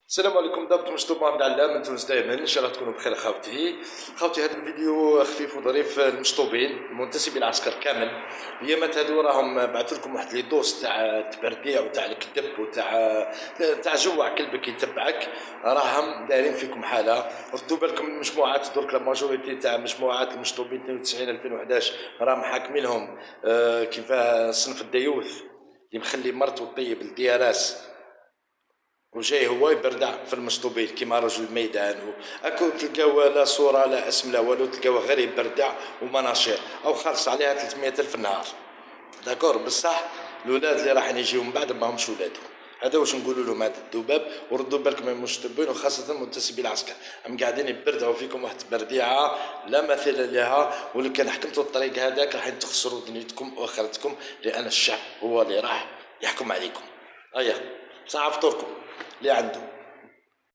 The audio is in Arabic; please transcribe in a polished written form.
السلام عليكم. دابا مشطوب محمد علام من تونس دائما، ان شاء الله تكونوا بخير. خاوتي هذا الفيديو خفيف وظريف للمشطوبين المنتسبين للعسكر كامل. الايامات هذو راهم بعثوا لكم واحد لي دوس تاع التبرديع وتاع الكذب وتاع جوع كلبك يتبعك، راهم دايرين فيكم حاله. ردوا بالكم المجموعات درك لا ماجوريتي تاع مجموعات المشطوبين 92 2011 راهم حاكمينهم كيف صنف الديوث اللي مخلي مرته طيب الدياراس وجاي هو يبردع في المشطوبين كيما رجل الميدان اكو تلقاو لا صوره لا اسم لا والو، تلقاو غير يبردع ومناشير او خالص عليها 300 الف النهار. داكور بصح الاولاد اللي راح يجيو من بعد ما همش ولادو. هذا واش نقولوا لهم هذا الذباب. وردوا بالكم من المشطوبين وخاصه منتسبي العسكر، هم قاعدين يبردعوا فيكم واحد البرديعه لا مثيل لها، ولو كان حكمتوا الطريق هذاك راح تخسروا دنيتكم واخرتكم، لان الشعب هو اللي راح يحكم عليكم. هيا صح فطوركم اللي عنده.